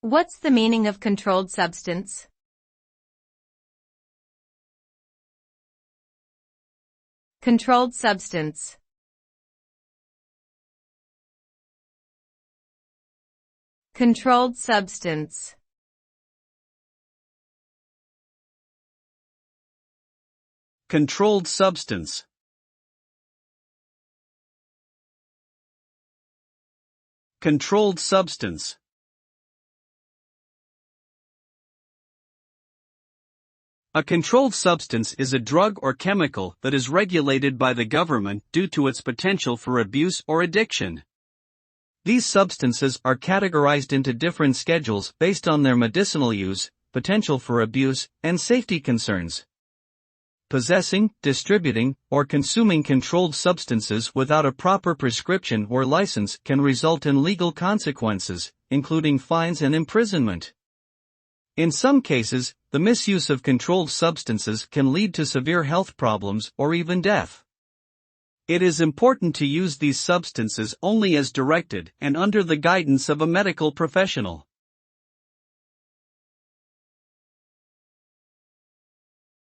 What's the meaning of controlled substance? Controlled substance. Controlled substance. Controlled substance. Controlled substance. A controlled substance is a drug or chemical that is regulated by the government due to its potential for abuse or addiction. These substances are categorized into different schedules based on their medicinal use, potential for abuse, and safety concerns. Possessing, distributing, or consuming controlled substances without a proper prescription or license can result in legal consequences, including fines and imprisonment. In some cases, the misuse of controlled substances can lead to severe health problems or even death. It is important to use these substances only as directed and under the guidance of a medical professional.